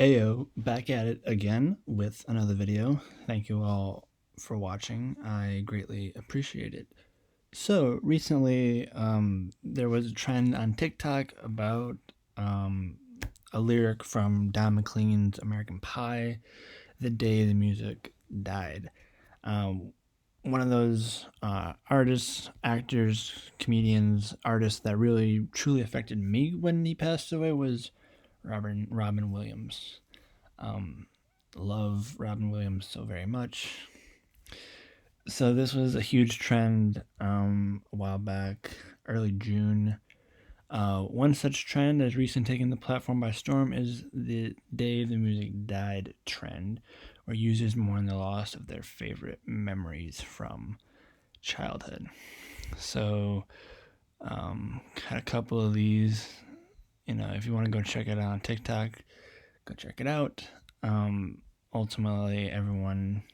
Ayo, back at it again with another video. Thank you all for watching. I greatly appreciate it. So recently, there was a trend on TikTok about a lyric from Don McLean's American Pie, "The Day the Music Died." Um, One of those artists, actors, comedians, artists that really truly affected me when he passed away was Robin Williams. Um, love Robin Williams so very much. So this was a huge trend a while back, early June. One such trend that has recently taken the platform by storm is the "Day the Music Died" trend, where users mourn the loss of their favorite memories from childhood. So, had a couple of these. If you want to go check it out on TikTok, go check it out. Ultimately, everyone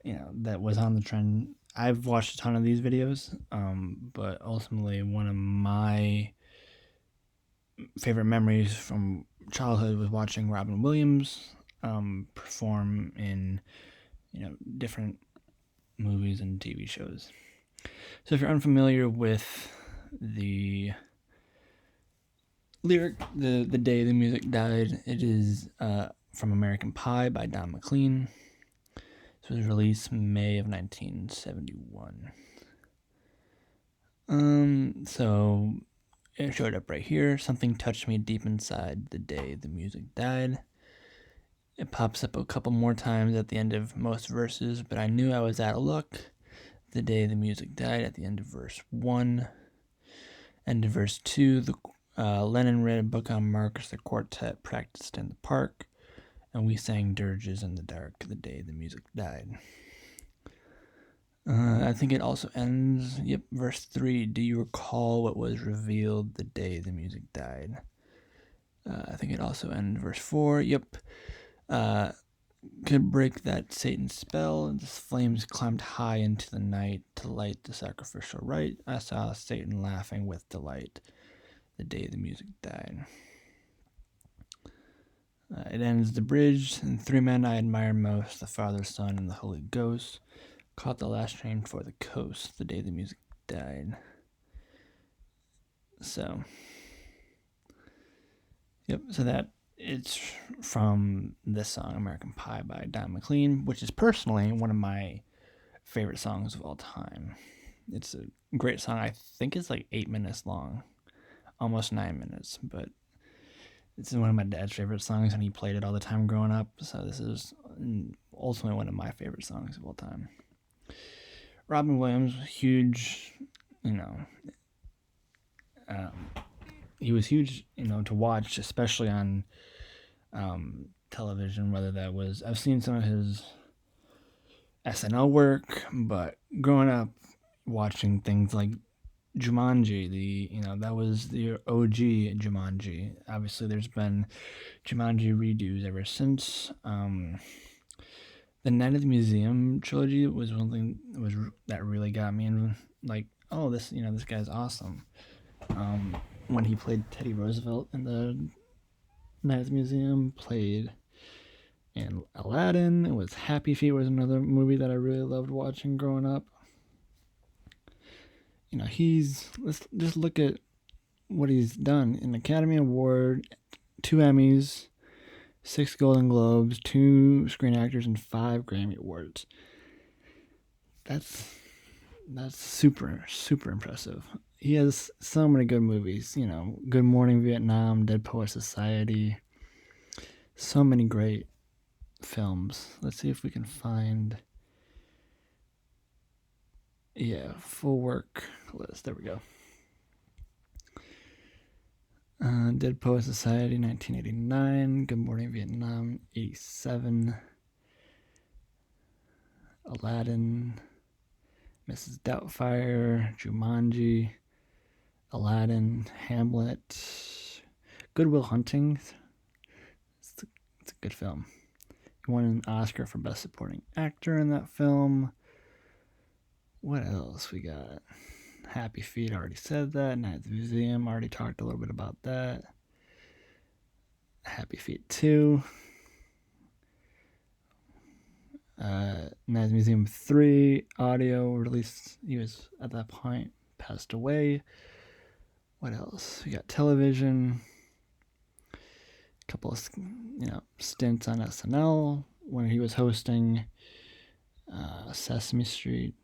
that was on the trend. I've watched a ton of these videos, but ultimately, one of my favorite memories from childhood was watching Robin Williams perform in different movies and TV shows. So if you're unfamiliar with the lyric, the day the music died, it is from American Pie by Don McLean. This was released May of 1971. So it showed up right here. Something touched me deep inside the day the music died. It pops up a couple more times at the end of most verses, but I knew I was out of luck. The day the music died at the end of verse 1. End of verse 2, Lennon read a book on Marx, the quartet practiced in the park, and we sang dirges in the dark the day the music died. I think it also ends, verse 3, do you recall what was revealed the day the music died? I think it also ends verse 4, could break that Satan's spell, and the flames climbed high into the night to light the sacrificial rite. I saw Satan laughing with delight the day the music died. It ends the bridge, and three men I admire most, the Father, Son, and the Holy Ghost, caught the last train for the coast the day the music died. So that it's from this song, American Pie by Don McLean, which is personally one of my favorite songs of all time. It's a great song. I think it's like 8 minutes long, almost 9 minutes, but this is one of my dad's favorite songs, and he played it all the time growing up. So this is ultimately one of my favorite songs of all time. Robin Williams, huge, he was huge, to watch, especially on television. Whether that was, I've seen some of his SNL work, but growing up watching things like Jumanji, that was the OG Jumanji. Obviously, there's been Jumanji redos ever since. The Night at the Museum trilogy was one thing that really got me, and like, oh, this guy's awesome. When he played Teddy Roosevelt in the Night at the Museum, played in Aladdin. It was Happy Feet was another movie that I really loved watching growing up. Let's just look at what he's done: an Academy Award, 2 Emmys, 6 Golden Globes, 2 Screen Actors, and 5 Grammy Awards. That's super, super impressive. He has so many good movies, Good Morning Vietnam, Dead Poet Society. So many great films. Let's see if we can find full work list. There we go. Dead Poet Society, 1989. Good Morning Vietnam, 87. Aladdin, Mrs. Doubtfire, Jumanji, Aladdin, Hamlet, Good Will Hunting. It's a good film. He won an Oscar for Best Supporting Actor in that film. What else we got? Happy Feet, already said that. Night at the Museum, already talked a little bit about that. Happy Feet 2. Knives Museum 3 audio release. He was at that point passed away. What else? We got television. A couple of stints on SNL when he was hosting Sesame Street.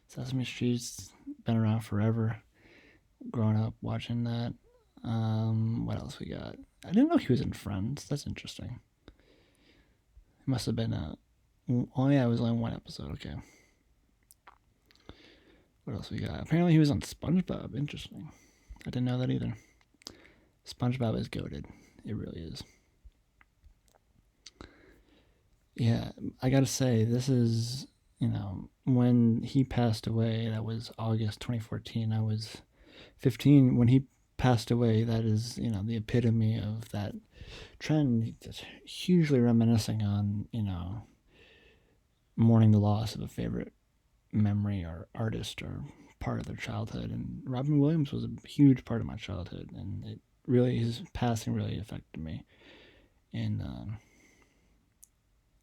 Sesame Street's been around forever. Growing up watching that. What else we got? I didn't know he was in Friends. That's interesting. It must have been oh yeah, it was only one episode. Okay. What else we got? Apparently he was on SpongeBob. Interesting. I didn't know that either. SpongeBob is goated. It really is. Yeah, I gotta say, this is, when he passed away, that was August 2014. I was 15. When he passed away, that is, the epitome of that trend. Just hugely reminiscing on, mourning the loss of a favorite memory or artist or part of their childhood. And Robin Williams was a huge part of my childhood, and his passing really affected me in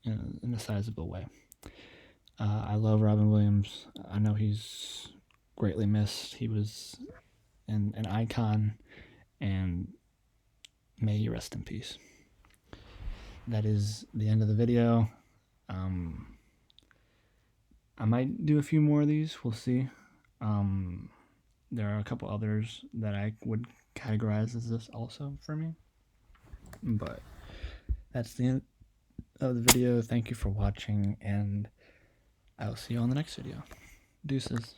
a sizable way. I love Robin Williams. I know he's greatly missed. He was an icon, and may you rest in peace. That is the end of the video. I might do a few more of these. We'll see. There are a couple others that I would categorize as this also for me. But that's the end of the video. Thank you for watching, and I will see you on the next video. Deuces.